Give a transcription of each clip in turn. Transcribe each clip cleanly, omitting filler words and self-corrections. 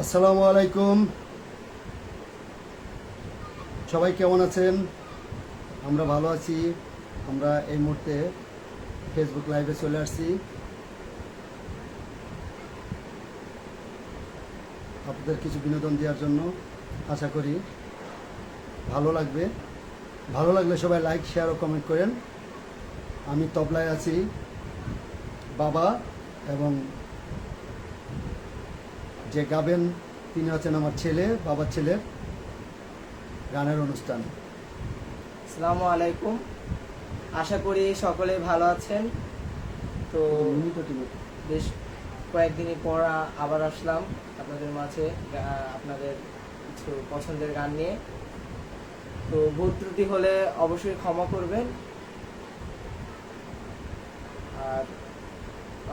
আসসালামু আলাইকুম। সবাই কেমন আছেন? আমরা ভালো আছি। আমরা এই মুহূর্তে ফেসবুক লাইভে চলে আসছি আপনাদের কিছু বিনোদন দেওয়ার জন্য। আশা করি ভালো লাগবে। ভালো লাগলে সবাই লাইক, শেয়ার ও কমেন্ট করেন। আমি তবলায় আছি, বাবা এবং যে গাবেন তিনি হচ্ছেন আমার ছেলে, বাবার ছেলের গানের অনুষ্ঠান। আসসালামু আলাইকুম। আশা করি সকলে ভালো আছেন। তো বেশ কয়েকদিনই পর আবার আসলাম আপনাদের মাঝে আপনাদের কিছু পছন্দের গান নিয়ে। তো ভুল ত্রুটি হলে অবশ্যই ক্ষমা করবেন, আর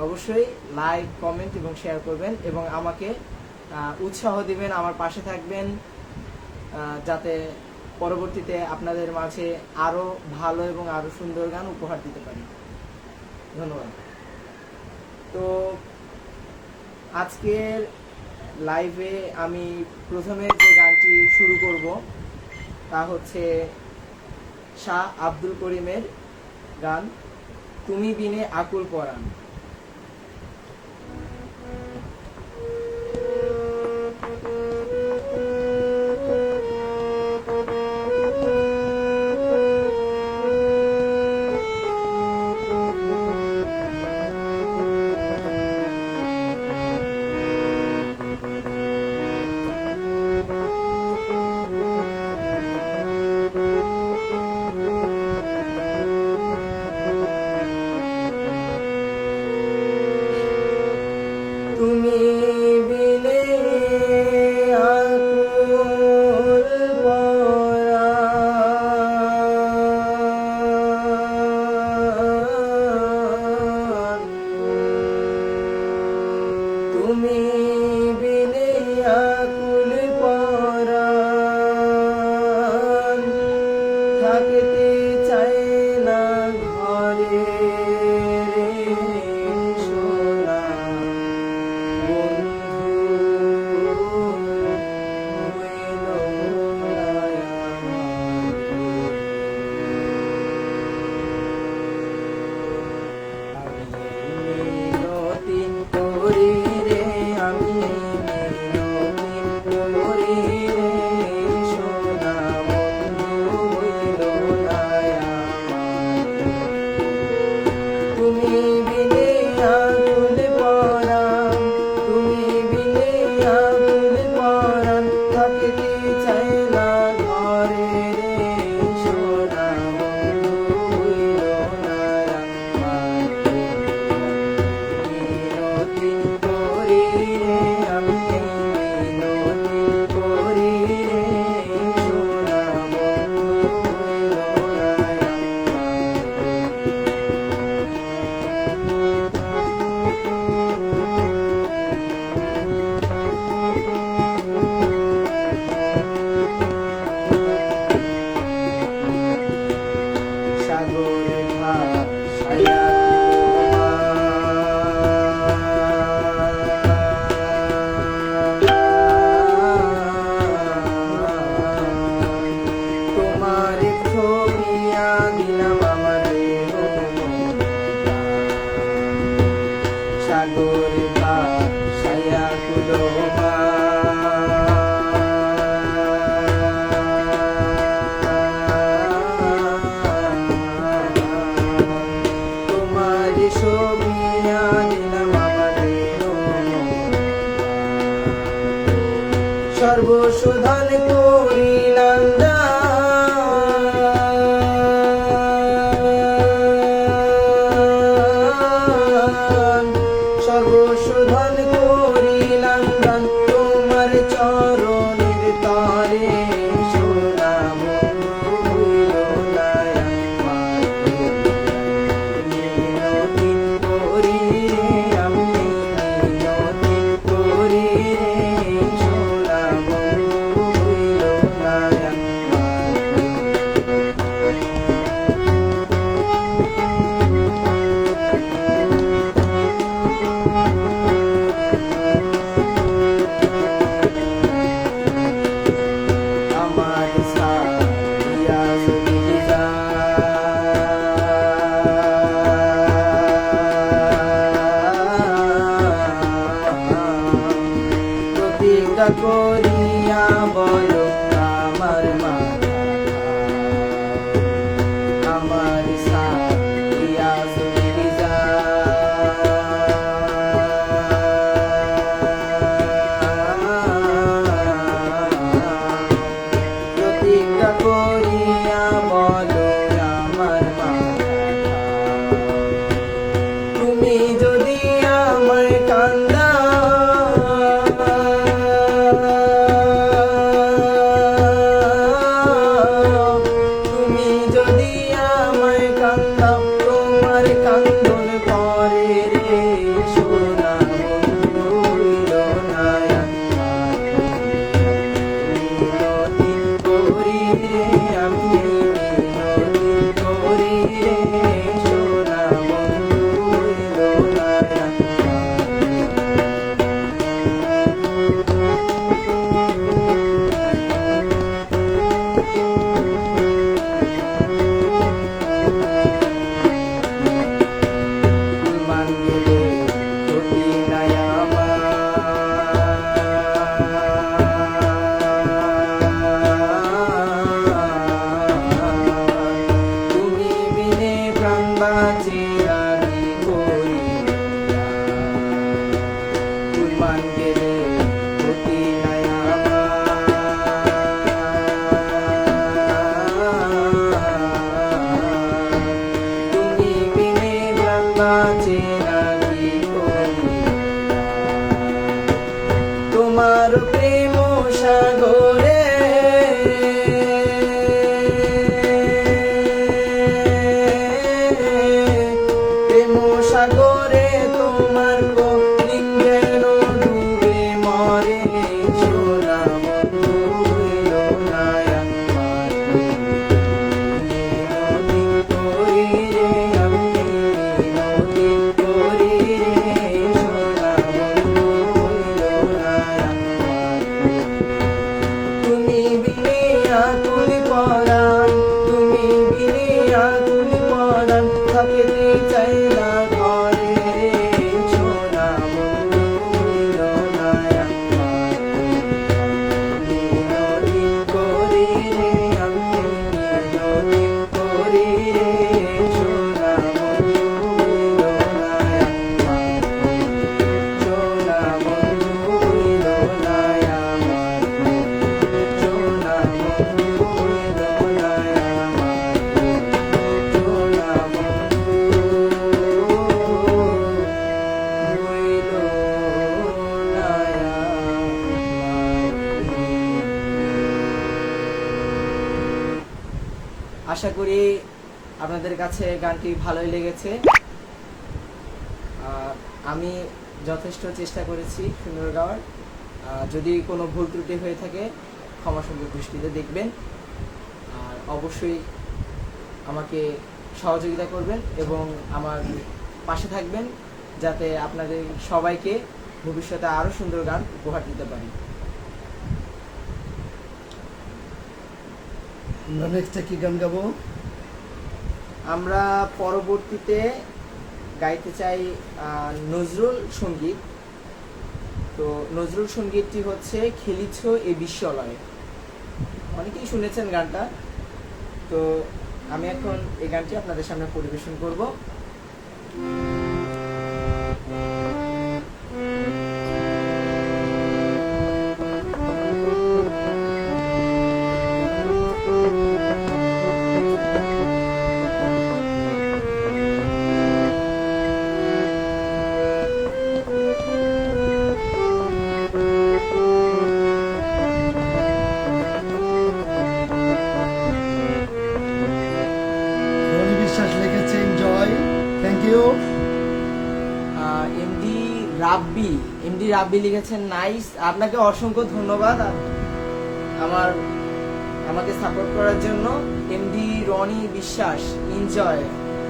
অবশ্যই লাইক, কমেন্ট এবং শেয়ার করবেন এবং আমাকে উৎসাহ দিবেন, আমার পাশে থাকবেন, যাতে পরবর্তীতে আপনাদের মাঝে আরো ভালো এবং আরো সুন্দর গান উপহার দিতে পারি। ধন্যবাদ। তো আজকের লাইভে আমি প্রথমে যে গানটি শুরু করব তা হচ্ছে শাহ আব্দুল করিমের গান তুমি বিনে আকুল পরাণ। তুমি বিনে আকুল পরাণ, তুমি বিনে আকুল পরাণ, থাকতে চাই না ঘরে রে সোনা সর্বশোধন করিলাম দান, সর্বশোধন করিলাম দান, তোমার চরণের তরে সোনা মিনতি করি রে আমি, মিনতি করি রে সোনা প্রতিজ্ঞা করিয়া বলো আমার মাথা আমার সাথিয়া যদি প্রতিজ্ঞা করিয়া বলো আমার মাথা তুমি যদি আমায় কান্দা তুমি যদি আমায় কান্দাও তোমার কান্দন পরে রে সোনা বন্ধু হইল না মিনতি করি রে আমি মিনতি করি রে সোনা বন্ধু হইল না মান গেলে ক্ষতি নাই আমার তুমি বিনে প্রাণ বাঁচে আমি করি মান গেলে ক্ষতি নাই আমার তুমি বিনে প্রাণ বাঁচে আমি করি তোমার প্রেম সাগরে প্রেম সাগরে তোমার লিঙ্গের ডুবে মরে সোনা বন্ধু হইল না আমার মিনতি করি রে আমি মিনতি করি রে সোনা বন্ধু হইল না আমার তুমি বিনে আকুল পরাণ তুমি বিনে আকুল পরাণ থাকিতে চাই না ঘরে রে সোনা বন্ধু হইল না আমার মিনতি করি রে আমি মিনতি করি রে সোনা বন্ধু হইল না আমার সোনা বন্ধু হইল না আমার সোনা বন্ধু হইল না আমার সোনা বন্ধু হইল না আমার। আশা করি আপনাদের কাছে গানটি ভালোই লেগেছে। আমি যথেষ্ট চেষ্টা করেছি সুন্দর গাওয়ার। যদি কোনো ভুল ত্রুটি হয়ে থাকে ক্ষমা সুন্দর দৃষ্টিতে দেখবেন, আর অবশ্যই আমাকে সহযোগিতা করবেন এবং আমার পাশে থাকবেন যাতে আপনাদের সবাইকে ভবিষ্যতে আরও সুন্দর গান উপহার দিতে পারি। আমরা নেক্সটে কি গান গাবো? আমরা পরবর্তীতে গাইতে চাই নজরুল সঙ্গীত। তো নজরুল সঙ্গীতটি হচ্ছে খেলিছ এ বিশ্বলয়ে। অনেকেই শুনেছেন গানটা, তো আমি এখন এই গানটি আপনাদের সামনে পরিবেশন করব। রনি বিশ্বাস লিখেছে এনজয়, থ্যাংক ইউ। এমডি রাব্বি লিখেছেন নাইস। আপনাকে অসংখ্য ধন্যবাদ আমাকে সাপোর্ট করার জন্য। এমডি রনি বিশ্বাস এনজয়,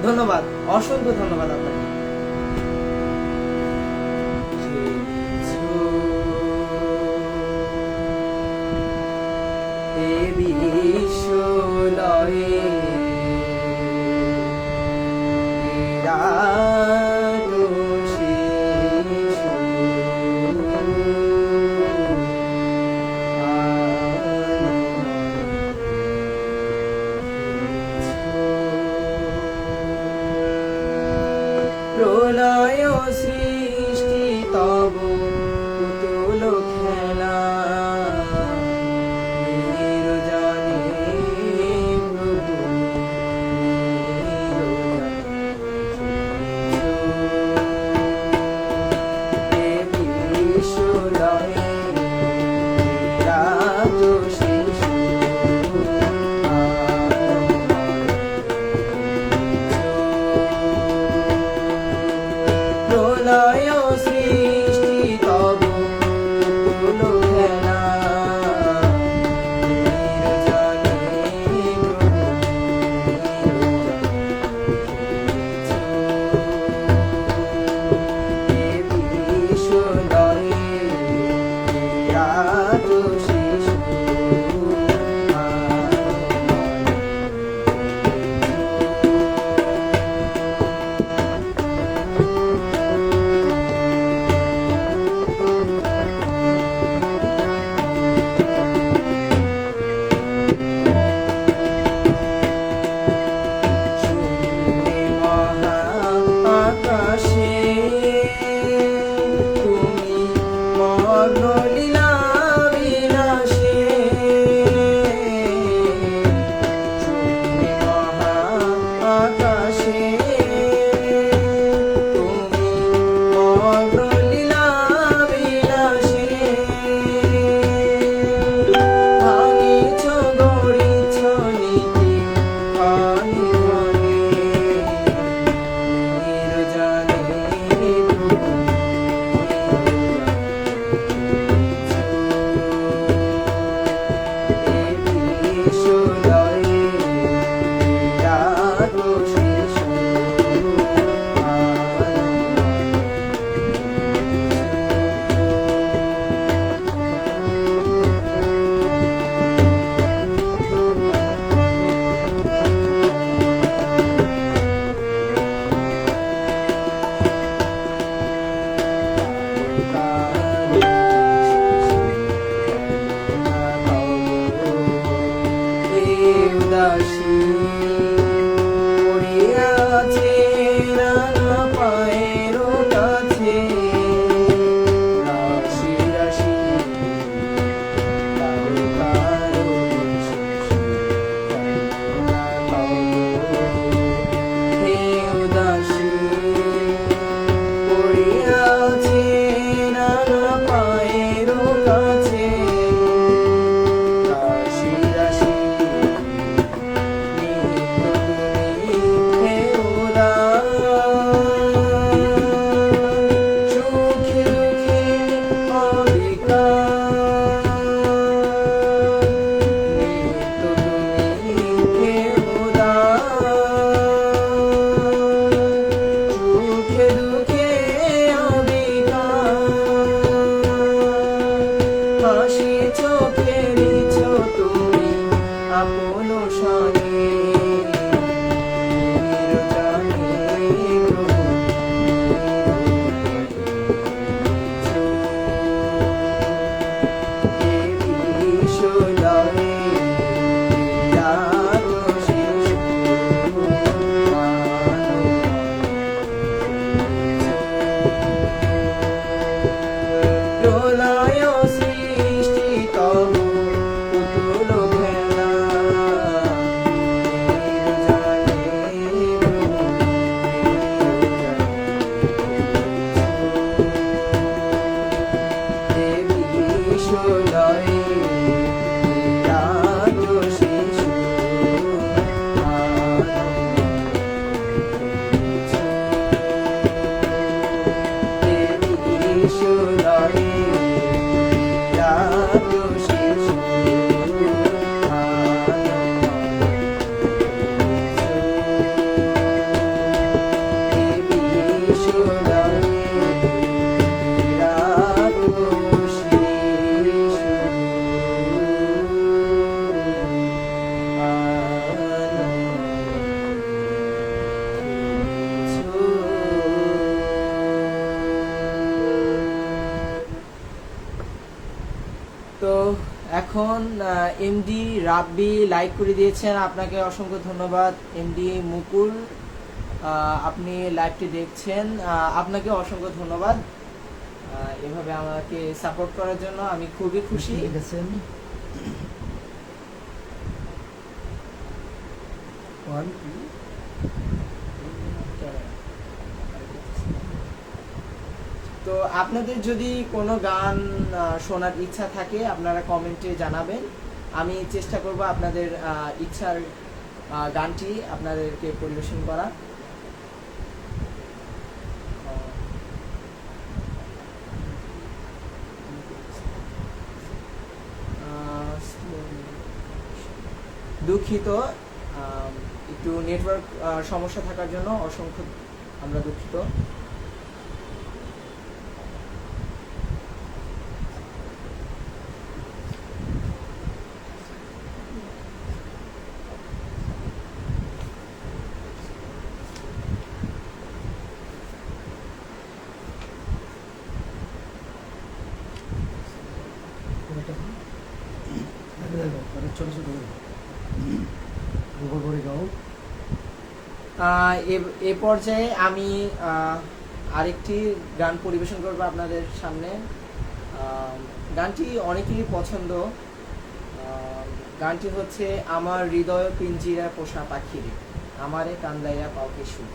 ধন্যবাদ, অসংখ্য ধন্যবাদ আপনাকে। এ বিশ্বলয়ে বিরাট শিশু খেলা নিরজনে প্রভু বিশ্বলয়ে বিরাজ শিশু প্রলয় সৃষ্টি তব পুতুল খেলা নিরজনে প্রভু বিশ্বলয়ে বিরাজ শিশু শূন্যে মহা আকাশে তুমি মগ্ন লীলা বিলাসে শূন্যে মহা আকাশে তুমি মগ্ন লীলা বিলাসে ভাঙিছ গড়িছ নীতি ক্ষণে ক্ষণে নিরজনে প্রভু বিশ্বলয়ে বিরাজ শিশু উদাসী পড়িয়াছে নানা পায়ের কাছে রাশি রাশি তারকার হে উদাসী পড়িয়াছে নানা পায়ের কাছে রাশি রাশি হাসিছ ফেরিছ তুমি আপন সনে নিরজনে প্রভু বিশ্বলয়ে বিরাজ শিশু প্রলয় সৃষ্টি তব পুতুল খেলা নিরজনে প্রভু বিশ্বলয়ে বিরাজ শিশু বিশ্বলয়ে বিরাজ শিশু বিশ্বলয়ে বিরাজ তো এখন এমডি রাব্বি লাইক করে দিয়েছেন, আপনাকে অসংখ্য ধন্যবাদ। এমডি মুকুল আপনি লাইভটি দেখছেন, আপনাকে অসংখ্য ধন্যবাদ। এভাবে আমাকে সাপোর্ট করার জন্য আমি খুবই খুশি। লিখেছেন 1 তো আপনাদের যদি কোনো গান শোনার ইচ্ছা থাকে আপনারা কমেন্টে জানাবেন, আমি চেষ্টা করব আপনাদের ইচ্ছার গানটি আপনাদেরকে পরিবেশন করা। দুঃখিত, একটু নেটওয়ার্ক সমস্যা থাকার জন্য অসংখ্য আমরা দুঃখিত। ছোট ছোট গোবর করে গাও। এ পর্যায়ে আমি আরেকটি গান পরিবেশন করব আপনাদের সামনে। গানটি অনেকেরই পছন্দ। গানটি হচ্ছে আমার হৃদয় পিঞ্জিরা পোষা পাখিরে, আমারে কান্দাইয়া পাওকে সুর।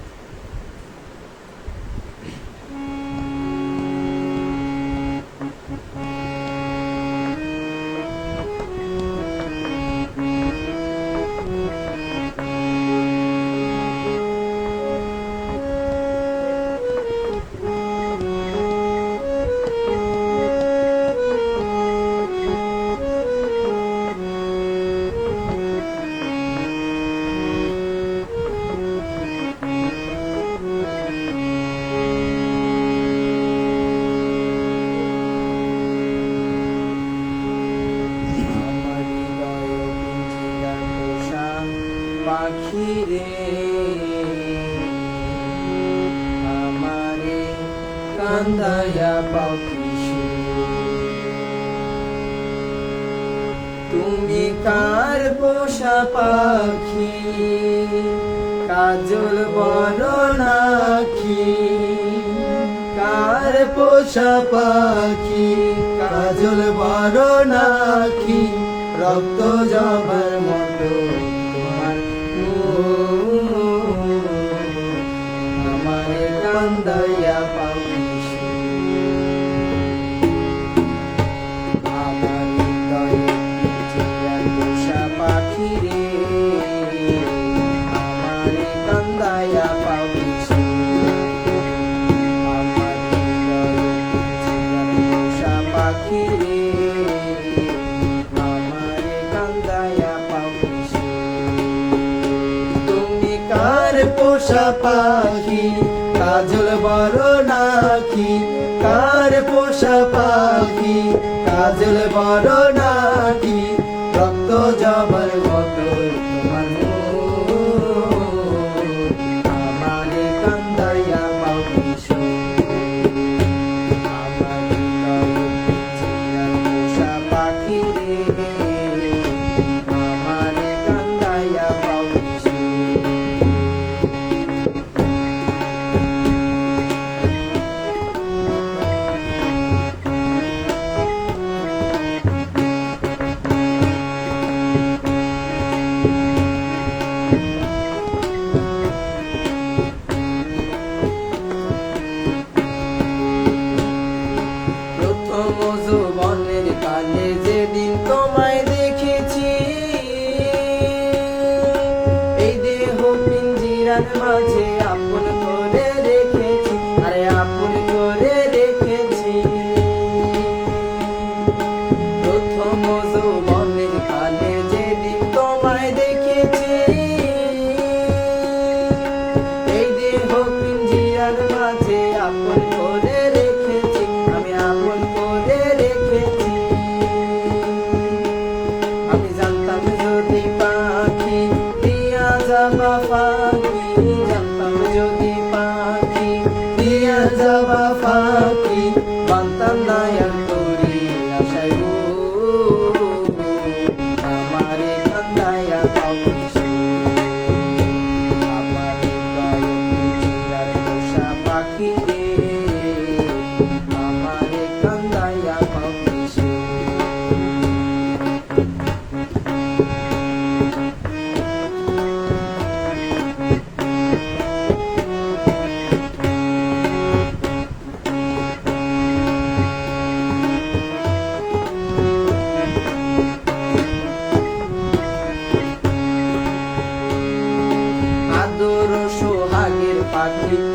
পাখিরে আমারে কান্দাইয়া পাখি তুমি কার পোষা পাখি কাজল বড় নাকি, কার পোষা পাখি কাজল বড় নাকি, রক্ত জবার মতো তোমার আমারে কান্দাইয়া পাখি আমার হৃদয় পিঞ্জিরা পোষা পাখি রে, আমারে কান্দাইয়া পাখি আমার হৃদয় পিঞ্জিরা পোষা পাখি রে, আমারে কান্দাইয়া পাখি তুমি কার পোষা পাখি কাজল বড় নাকি, কার পোষা পাখি কাজল বড় নাকি, রক্ত জবার মতো তোমার আমারে কান্দাইয়া পাখি আমার হৃদয় পিঞ্জিরা পোষা পাখি রে, আমারে কান্দাইয়া পাখি। প্রথম যৌবনের কালে যেদিন তোমায় দেখেছি, এই দেহ পিঞ্জিরার মাঝে আপন করে রেখেছি, আরে আপন করে রেখেছি। প্রথম যৌবনের কালে যেদিন তোমায় দেখেছি, এই দেহ পিঞ্জিরার মাঝে আপন করে রেখেছি, আমি আপন করে রেখেছি।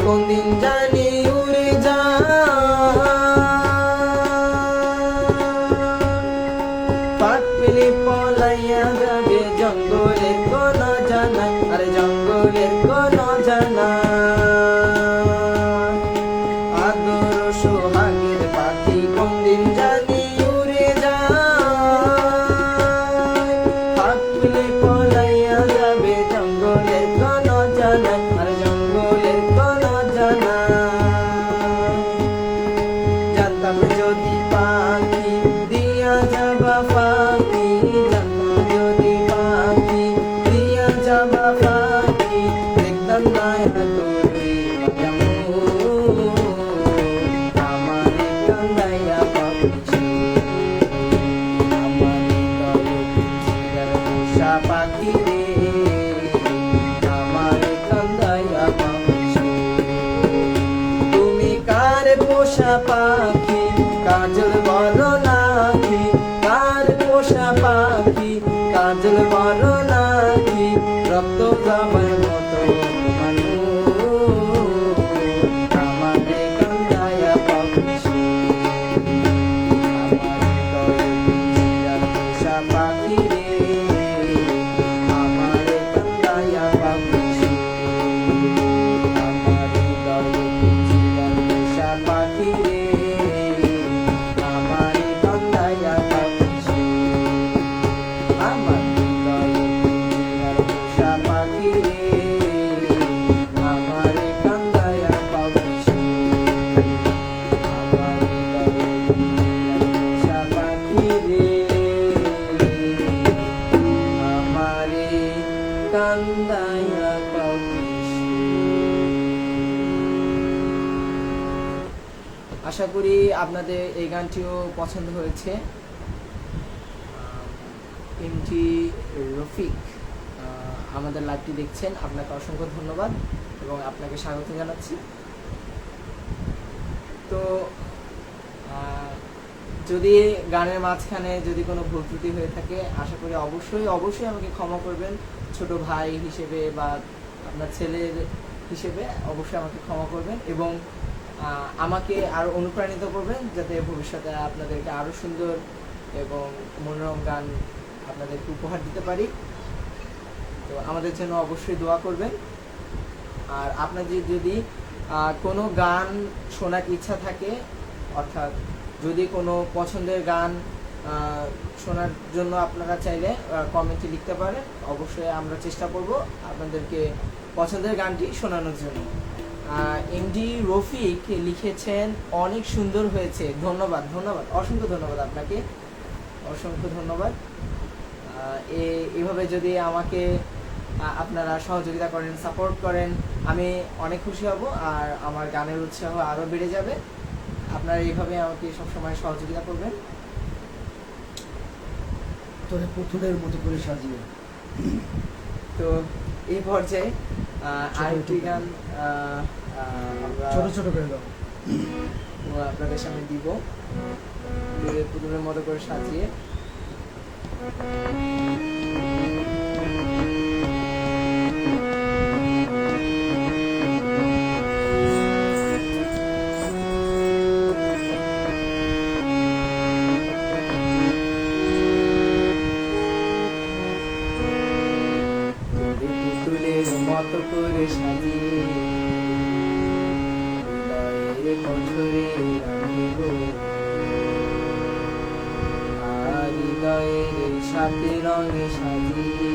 কোন দিন জানি উড়ে পাক পেলে পলাইয়া যাবে জঙ্গলের কোন জানা, আরে জঙ্গলের কোন জানা। আদর সোহাগের পাখি কোন দিন জানি উড়ে পাক পেলে পলাইয়া যাবে জঙ্গলের কোন জানা, আরে জঙ্গলের কোন জানা। জানতাম যদি পাখি দিয়া যাবা পাখি, জানতাম যদি পাখি দিয়া যাবা পাখি, দেখতাম না তোরে আমারে কান্দাইয়া পাখি, আমারে চিরার পোষা পাখি রে, আমারে কান্দাইয়া পাখি। তুমি কার পোষা পাখি, কাজল বড় নাকি, কার পোষা পাখি, কাজল বড় নাকি, রক্ত আমার মতো মানুষ, আমারে কান্দাইয়া পাখি, আমারে চিরার পোষা পাখি রে, আমারে কান্দাইয়া পাখি, আমারে চিরার পোষা পাখি রে, আমারে কান্দাইয়া পাখি, আমার চিরার পোষা পাখি রে, আমারে কান্দাইয়া পাখি, আমারে পোষা পাখি রে, আমারে কান্দাইয়া পাখি। আশা করি আপনাদের এই গানটিও পছন্দ হয়েছে। এমটি রফিক আমাদের লাইভটি দেখছেন, আপনাকে অসংখ্য ধন্যবাদ এবং আপনাকে স্বাগত জানাচ্ছি। তো যদি গানের মাঝখানে যদি কোনো ভুল ত্রুটি হয়ে থাকে, আশা করি অবশ্যই আমাকে ক্ষমা করবেন। ছোট ভাই হিসেবে বা আপনার ছেলের হিসেবে অবশ্যই আমাকে ক্ষমা করবেন এবং আমাকে আরও অনুপ্রাণিত করবেন, যাতে ভবিষ্যতে আপনাদেরকে আরও সুন্দর এবং মনোরম গান আপনাদেরকে উপহার দিতে পারি। তো আমাদের জন্য অবশ্যই দোয়া করবেন। আর আপনাদের যদি কোনো গান শোনার ইচ্ছা থাকে, অর্থাৎ যদি কোনো পছন্দের গান শোনার জন্য আপনারা চাইলে কমেন্টে লিখতে পারেন। অবশ্যই আমরা চেষ্টা করব আপনাদেরকে পছন্দের গানটি শোনানোর জন্য। এমডি রফিক লিখেছেন অনেক সুন্দর হয়েছে, ধন্যবাদ, অসংখ্য ধন্যবাদ আপনাকে, অসংখ্য ধন্যবাদ। এভাবে যদি আমাকে আপনারা সহযোগিতা করেন, সাপোর্ট করেন, আমি অনেক খুশি হব আর আমার গানের উৎসাহ আরও বেড়ে যাবে। আপনারা এইভাবে আমাকে সবসময় সহযোগিতা করবেন। তোরে পুতুলের মতো করে সাজিয়ে। তো এই পর্যায়ে আরেকটি গান আমরা ছোট ছোট করে দাও, আপনাদের সামনে দিব, পুতুলের মতো করে সাজিয়ে। পুতুলের মতো করে সাজিয়ে হৃদয়ের কঠোরে রাখিব, আর হৃদয়ের সাথে রঙে সাজিয়ে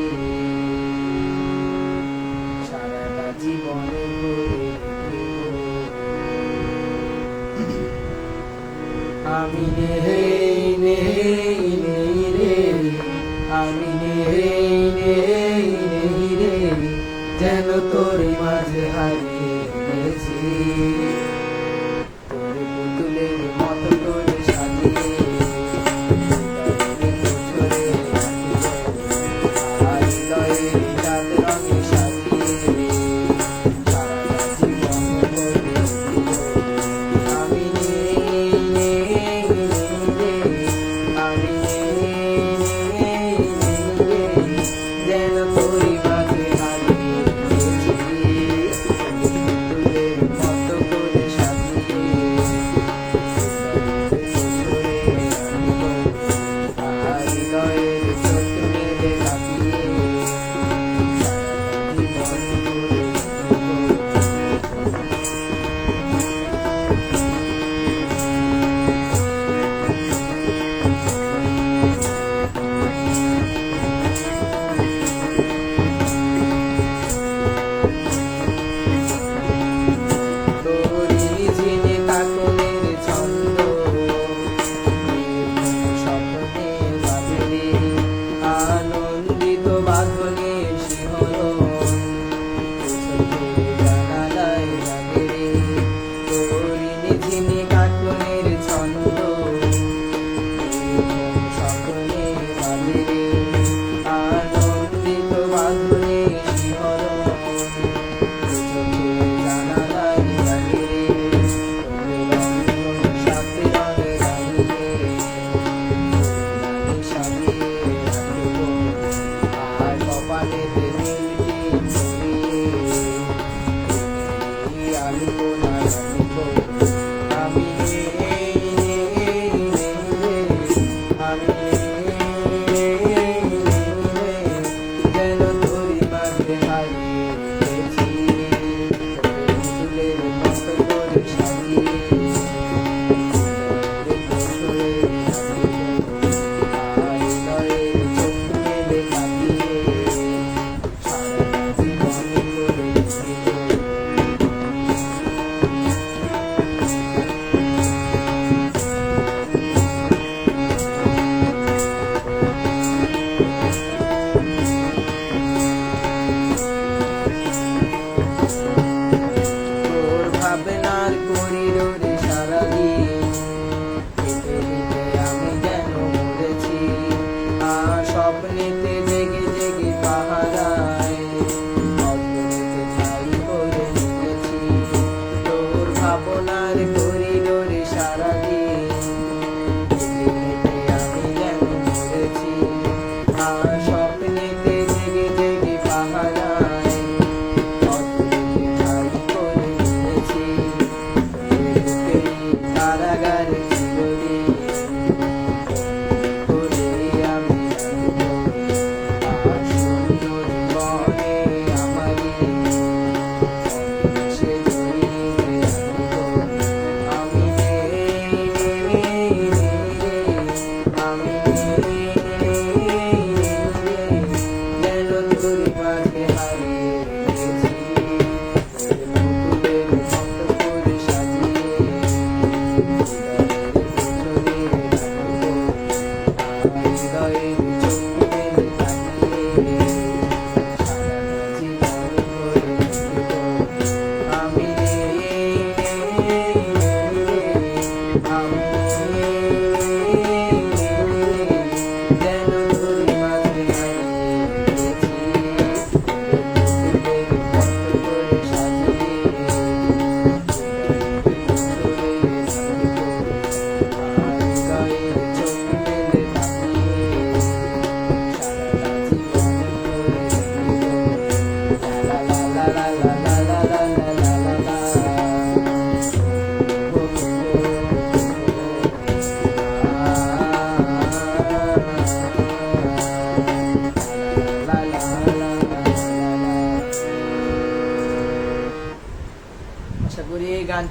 সারাটা জীবনে ভরে রেখেব। আমি নেই নেই নেই রে, আমি নেই নেই নেই রে, যেন তোর মাঝে হারিয়ে গেছি। তোর পুতুলের মতো করে সাজিয়ে হৃদয়ের চাঁদ রঙে সাজিয়ে সারাটা জীবন ভরে আমি নেই নেই রে, আমি নেই নেই রে, যেন তোর মাঝে হারিয়ে গেছি।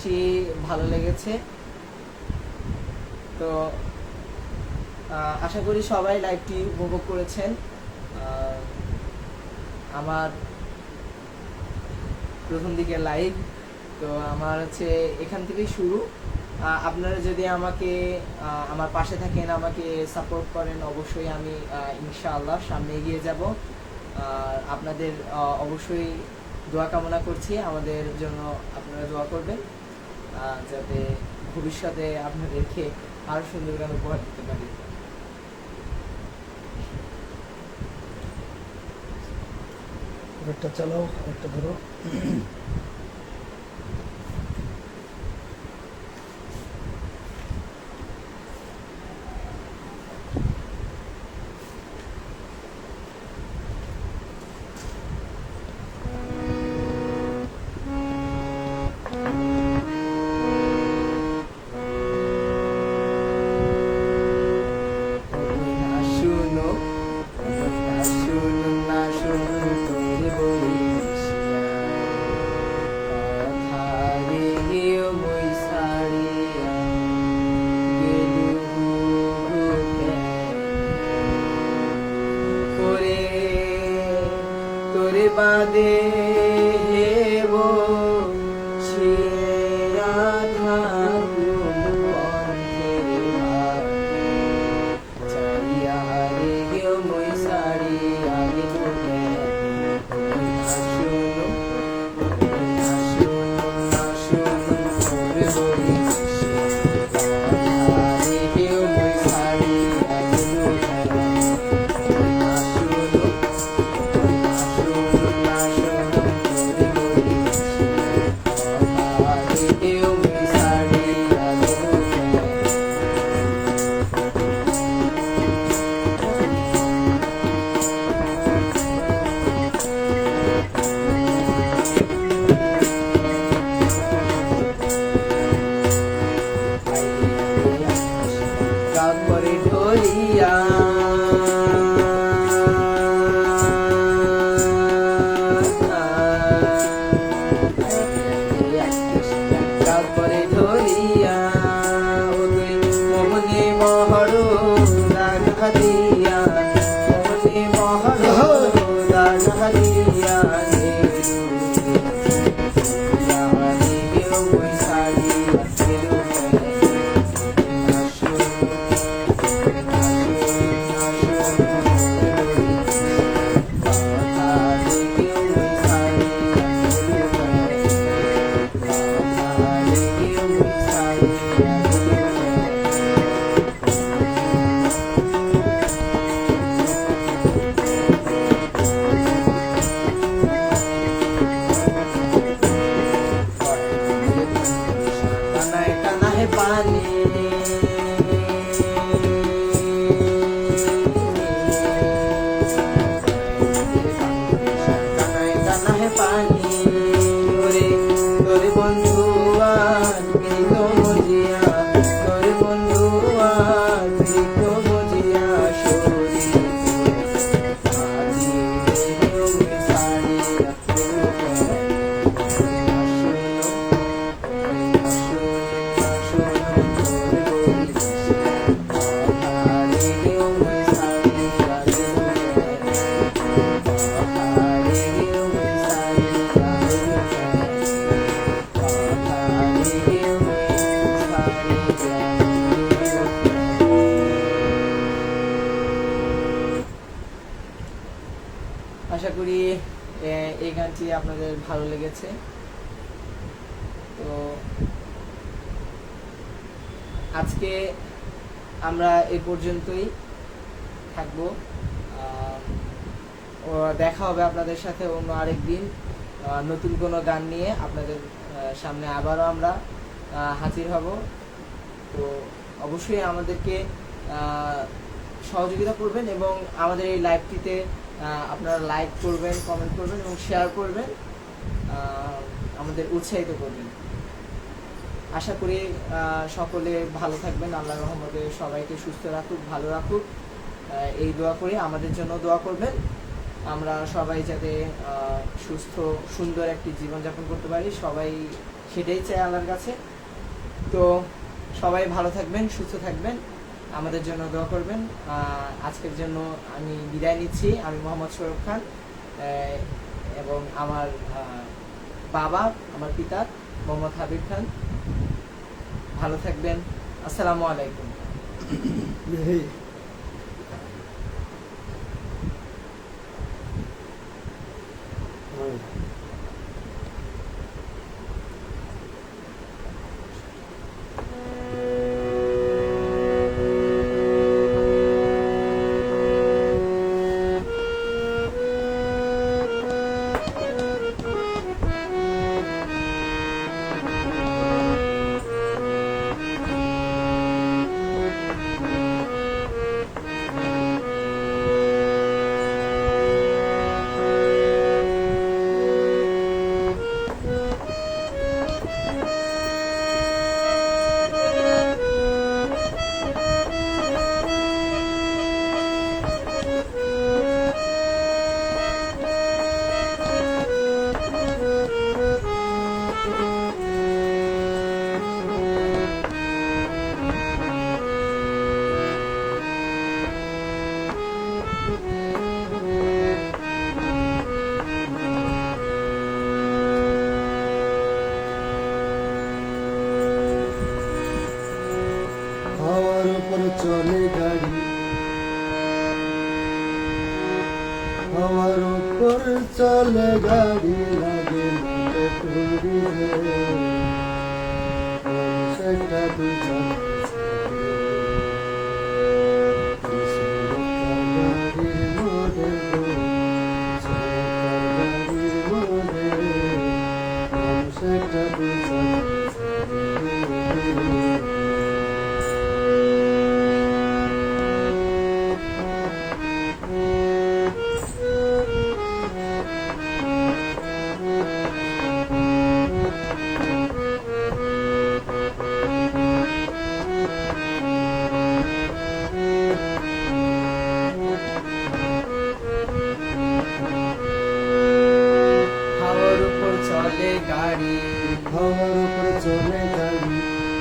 গানটি ভালো লেগেছে। তো আশা করি সবাই লাইভটি উপভোগ করেছেন। আমার প্রথম দিকে লাইভ, তো আমার হচ্ছে এখান থেকেই শুরু। আপনারা যদি আমাকে আমার পাশে থাকেন, আমাকে সাপোর্ট করেন, অবশ্যই আমি ইনশাআল্লাহ সামনে এগিয়ে যাব। আপনাদের অবশ্যই দোয়া কামনা করছি, আমাদের জন্য আপনারা দোয়া করবেন যাতে ভবিষ্যতে আপনাদেরকে আরো সুন্দর গান উপহার দিতে পারি। একটা চালাও, একটা ধরো। বাদে হেব ছিয়া থাকুম পথের ঘাটে, চালিয়া রে গেও মই সারিয়া গেলু কেন। শুনো শুনো না শুনো তোরে বলিছি, রে গেও মই সারিয়া গেলু কেন। শুনো করে ধরিয়া তারপরে ধরিয়া ওই মোহনে মহর রাখা দিয়া, মোহনে মহর রাখা দিয়া পানি কানায় কানায় পানি ওরে তোর বন্ধু আজ গৃহ মজিয়া, তোর বন্ধু আজ গৃহ মজিয়া সরি আজি সারি আশা করি এই গানটি আপনাদের ভালো লেগেছে। তো আজকে আমরা এই পর্যন্তই থাকবো। দেখা হবে আপনাদের সাথে অন্য আরেক দিন নতুন কোনো গান নিয়ে আপনাদের সামনে আবারও আমরা হাজির হব। তো অবশ্যই আমাদেরকে সহযোগিতা করবেন এবং আমাদের এই লাইভটিতে আপনারা লাইক করবেন, কমেন্ট করবেন এবং শেয়ার করবেন, আমাদের উৎসাহিত করবেন। আশা করি সকলে ভালো থাকবেন, আল্লাহর রহমতে সবাইকে সুস্থ রাখুক, ভালো রাখুক, এই দোয়া করি। আমাদের জন্য দোয়া করবেন, আমরা সবাই যাতে সুস্থ সুন্দর একটি জীবনযাপন করতে পারি, সবাই সেটাই চাই আল্লাহর কাছে। তো সবাই ভালো থাকবেন, সুস্থ থাকবেন, আমাদের জন্য দোয়া করবেন। আজকের জন্য আমি বিদায় নিচ্ছি। আমি মোহাম্মদ সৌরভ খান এবং আমার বাবা, আমার পিতা মোহাম্মদ হাবিব খান। ভালো থাকবেন। আসসালামু আলাইকুম। হাওয়ার উপর চলে গাড়ি, হাওয়ার উপর চলে গাড়ি, লাগে টুরি রে, সেটা দু গাড়ির মডেল গো, গাড়ির মডেল, সেটা দু হাওয়ার উপর চলে গাড়ি, হাওয়ার উপর চলে গাড়ি,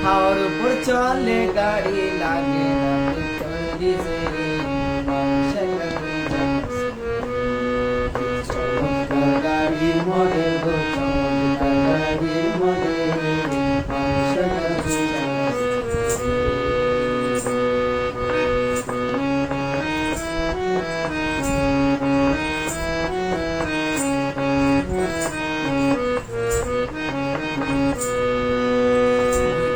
হাওয়ার উপর চলে গাড়ি, লাগে না পেট্রোল ডিজেল, মানুষ একটা দুই চাকা। চমৎকার গাড়ির মডেল গো, চমৎকার গাড়ির মডেল, মানুষ একটা দুই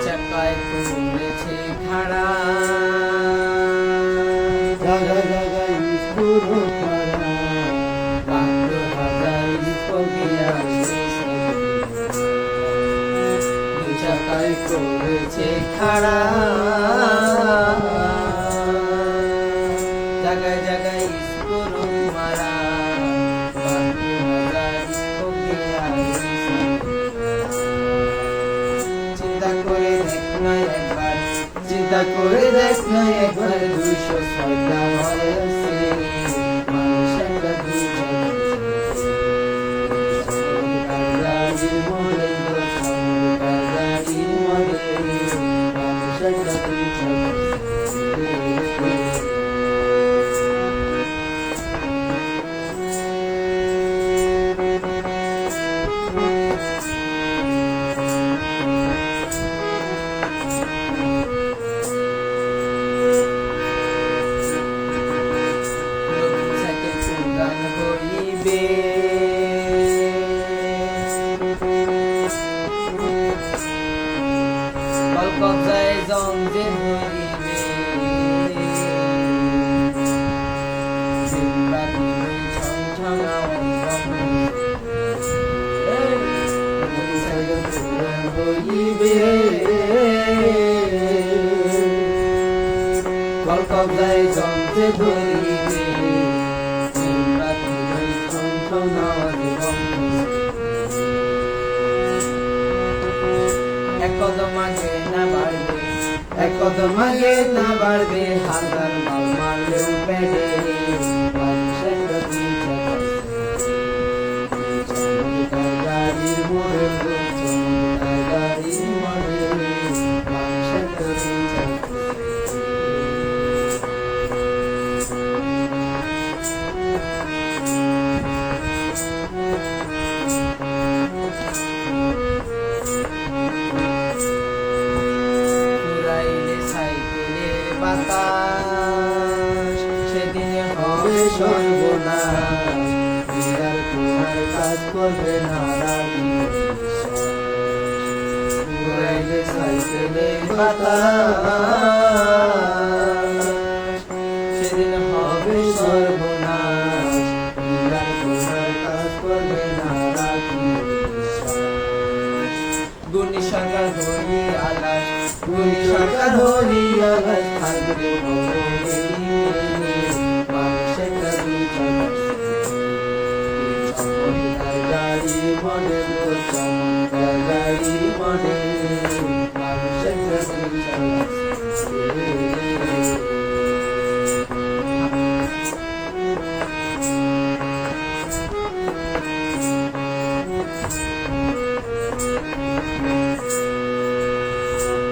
চাকায় পড়েছে খাড়া, জায়গায় জায়গায় পুরো খারা, ৭২,০০০ স্পোকিয়া এসেছে। দুই চাকায় পড়েছে খাড়া, জায়গায় জায়গায় স্কুল মারা, ৭২,০০০ স্পোকিয়া এসেছে। চিন্তা করে দেখ না একবার, চিন্তা করে দেখ না একবার, ২০৬টা ঘরে আছে, মানুষ একটা দুই চাকা। গাড়ির মডেল গো, চমৎকার গাড়ির মডেল, মানুষ একটা দুই চাকা। নতুন সাইকেল পুরান হইবে, কলকবজায় জঞ্জে ধরিবে, দিনরাতি ছমছম আওয়াজ নতুন সাইকেল পুরান হইবে, কলকবজায় জঞ্জে ধরিবে, দিনরাতি ছমছম আওয়াজ এক কদম আগে না বাড়বে, এক কদম আগে না বাড়বে, হাজার মাল মারলেও পেটে, মানুষ একটা দুই চাকা। চমৎকার গাড়ির মডেল গো, চমৎকার সর্বনাশ দিদার তোমার কাজ করবে না রাখি উড়াইলে সাইকেলে বাতাস সেদিন হবে সর্বনাশ দিদার তোমার কাজ করবে না রাখি গুণী সরকার হরি আলাস গুণী সরকার হরি আলাস থাকবে মানুষের গাড়ি চমৎকার গাড়ি মডেল চমৎকার গাড়ি মডেল মানুষের গাড়ি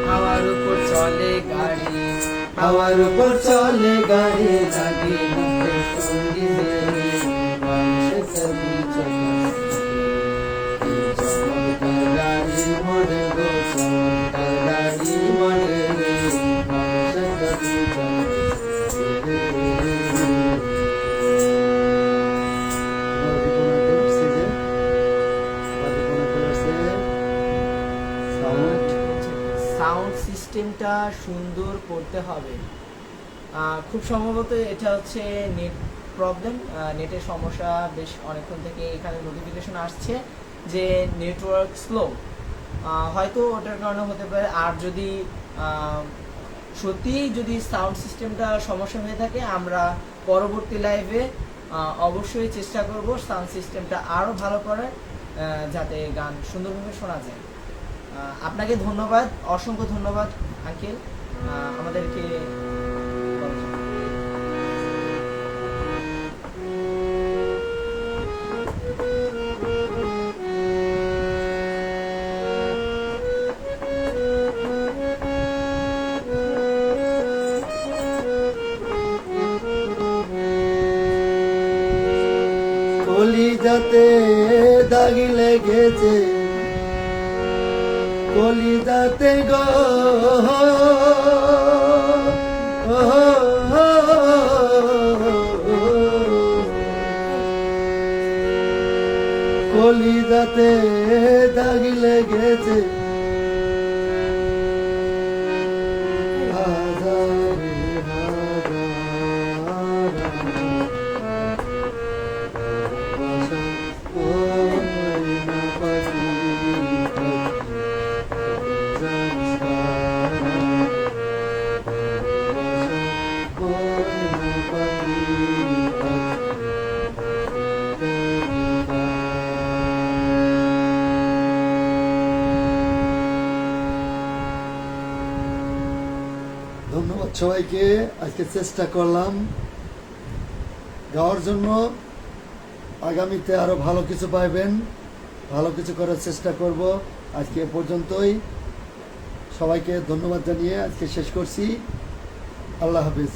হাওয়ার উপর চলে গাড়ি হাওয়ার উপর চলে গাড়ি লাগে না পেট্রোল ডিজেল মানুষের গাড়ি চমৎকার গাড়ি মডেল গো চমৎকার গাড়ি মডেল মানুষের গাড়ি সাউন্ড সিস্টেমটা সুন্দর করতে হবে। খুব সম্ভবত এটা হচ্ছে নেট প্রবলেম, নেটের সমস্যা। বেশ অনেকক্ষণ থেকে এখানে নোটিফিকেশন আসছে যে নেটওয়ার্ক স্লো, হয়তো ওটার কারণে হতে পারে। আর যদি সত্যিই যদি সাউন্ড সিস্টেমটা সমস্যা হয়ে থাকে, আমরা পরবর্তী লাইভে অবশ্যই চেষ্টা করব সাউন্ড সিস্টেমটা আরও ভালো করে, যাতে গান সুন্দরভাবে শোনা যায়। আপনাকে ধন্যবাদ, অসংখ্য ধন্যবাদ আঙ্কেল আমাদেরকে বলার জন্য। কলিজাতে দাগ লেগেছে কলিজাতে গো কলিজাতে দাগ লেগেছে হাজারে ধন্যবাদ সবাইকে। আজকে চেষ্টা করলাম গাওয়ার জন্য, আগামীতে আরো ভালো কিছু পাইবেন, ভালো কিছু করার চেষ্টা করব। আজকে এ পর্যন্তই, সবাইকে ধন্যবাদ জানিয়ে আজকে শেষ করছি। আল্লাহ হাফিজ।